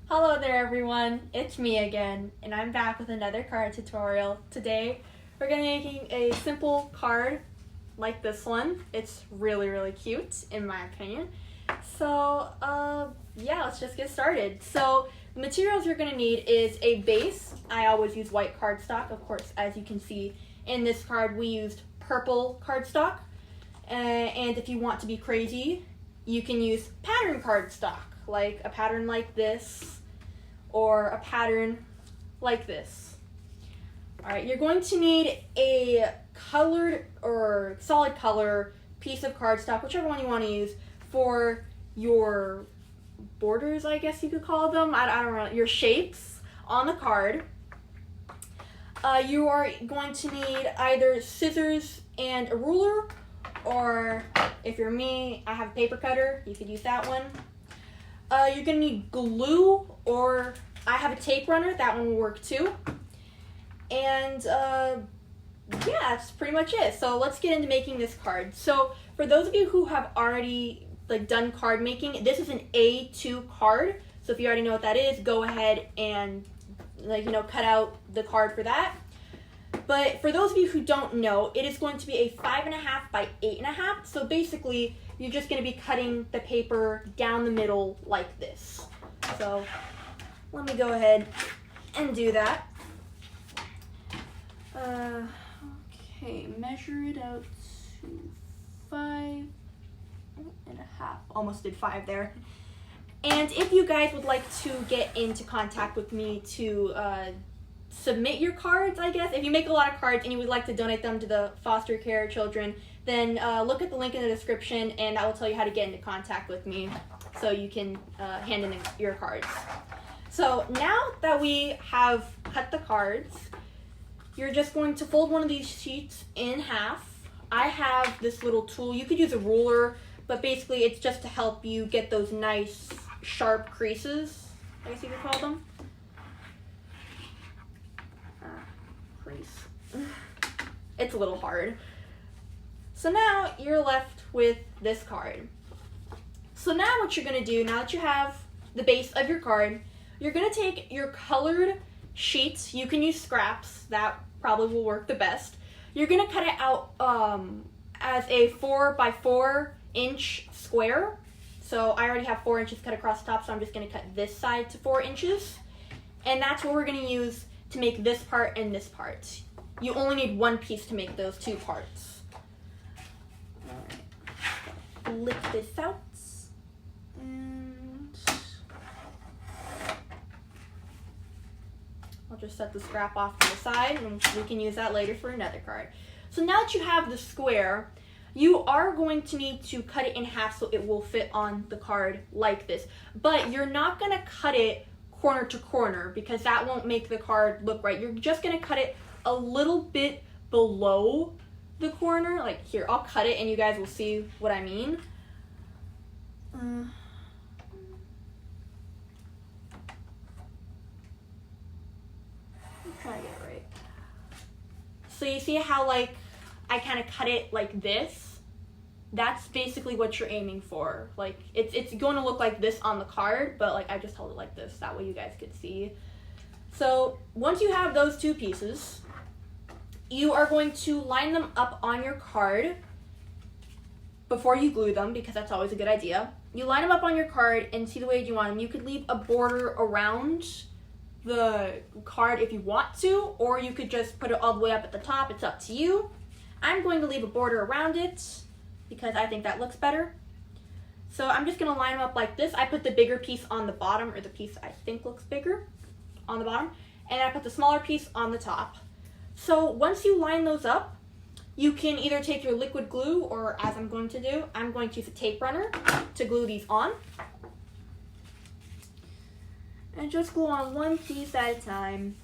Hello there everyone, it's me again, and I'm back with another card tutorial. Today, we're going to be making a simple card like this one. It's really cute, in my opinion. So, yeah, let's just get started. So, the materials you're going to need is a base. I always use white cardstock, of course, as you can see in this card, we used purple cardstock. And if you want to be crazy, you can use pattern cardstock, like a pattern like this, or a pattern like this. Alright, you're going to need a colored or solid color piece of cardstock, whichever one you want to use, for your borders, I guess you could call them. I don't know, your shapes on the card. You are going to need either scissors and a ruler, or if you're me, I have a paper cutter, you could use that one. You're going to need glue, or I have a tape runner, that one will work too. And yeah, that's pretty much it. So let's get into making this card. So for those of you who have already done card making, this is an A2 card. So if you already know what that is, go ahead and cut out the card for that. But for those of you who don't know, it is going to be a 5.5 by 8.5. So basically, you're just going to be cutting the paper down the middle like this. So let me go ahead and do that. Okay, measure it out to 5.5. Almost did 5 there. And if you guys would like to get into contact with me to submit your cards, I guess, if you make a lot of cards and you would like to donate them to the foster care children, then look at the link in the description and that will tell you how to get into contact with me so you can hand in your cards. So now that we have cut the cards, you're just going to fold one of these sheets in half. I have this little tool. You could use a ruler, but basically it's just to help you get those nice sharp creases, I guess you could call them. Crease. It's a little hard. So now you're left with this card. So now what you're going to do, now that you have the base of your card, you're going to take your colored sheets. You can use scraps. That probably will work the best. You're going to cut it out as a 4 by 4 inch square. So I already have 4 inches cut across the top, so I'm just going to cut this side to 4 inches. And that's what we're going to use to make this part and this part. You only need one piece to make those two parts. Alright, lift this out. And I'll just set the scrap off to the side and we can use that later for another card. So now that you have the square, you are going to need to cut it in half so it will fit on the card like this. But you're not going to cut it corner to corner because that won't make the card look right. You're just going to cut it a little bit below the corner. Like here, I'll cut it and you guys will see what I mean. Try to get it right. So you see how I kind of cut it like this? That's basically what you're aiming for. It's going to look like this on the card, but I just held it like this. That way you guys could see. So once you have those two pieces, you are going to line them up on your card before you glue them, because that's always a good idea. You line them up on your card and see the way you want them. You could leave a border around the card if you want to, or you could just put it all the way up at the top. It's up to you. I'm going to leave a border around it because I think that looks better. So I'm just going to line them up like this. I put the bigger piece on the bottom, or the piece I think looks bigger on the bottom, and I put the smaller piece on the top. So once you line those up, you can either take your liquid glue, or as I'm going to do, I'm going to use a tape runner to glue these on. And just glue on one piece at a time.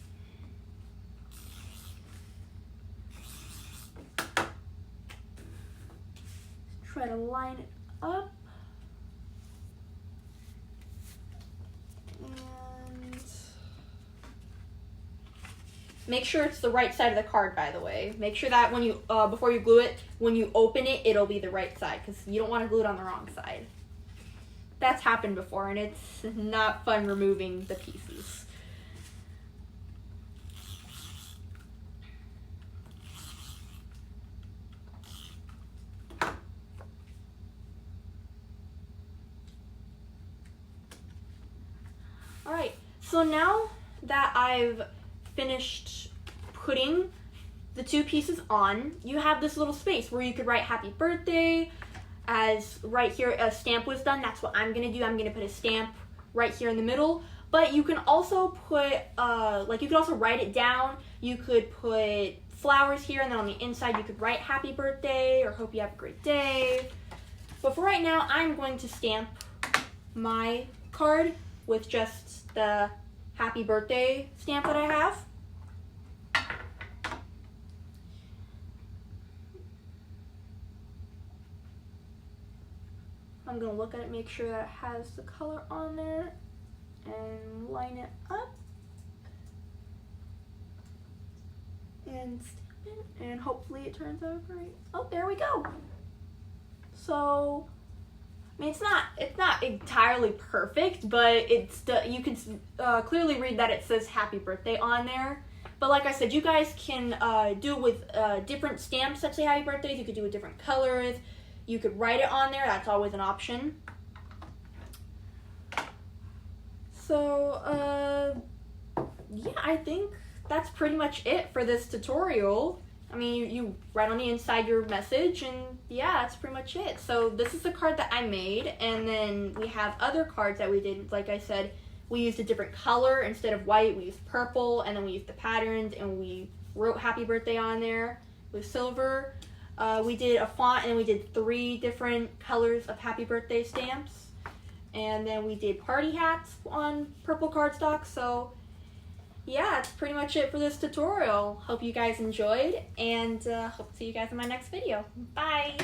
Try to line it up. And make sure it's the right side of the card, by the way. Make sure that when you, before you glue it, when you open it, it'll be the right side, because you don't want to glue it on the wrong side. that's happened before, and it's not fun removing the pieces. Alright, so now that I've finished putting the two pieces on, you have this little space where you could write happy birthday. As right here a stamp was done, that's what I'm gonna do. I'm gonna put a stamp right here in the middle, but you can also put like you could also write it down. You could put flowers here, and then on the inside you could write happy birthday or hope you have a great day. But for right now, I'm going to stamp my card with just the happy birthday stamp that I have. I'm going to look at it, make sure that it has the color on there, and line it up. And stamp it, and hopefully it turns out great. Oh, there we go. So, I mean, it's not entirely perfect, but you can clearly read that it says happy birthday on there. But like I said, you guys can do it with different stamps that say happy birthdays. You could do it with different colors. You could write it on there. That's always an option. So, yeah, I think that's pretty much it for this tutorial. I mean, you write on the inside your message, and yeah, that's pretty much it. So this is the card that I made, and then we have other cards that we did. Like I said, we used a different color. Instead of white, we used purple, and then we used the patterns, and we wrote happy birthday on there with silver. We did a font, and we did 3 different colors of happy birthday stamps. And then we did party hats on purple cardstock. So yeah, that's pretty much it for this tutorial. Hope you guys enjoyed, and hope to see you guys in my next video. Bye!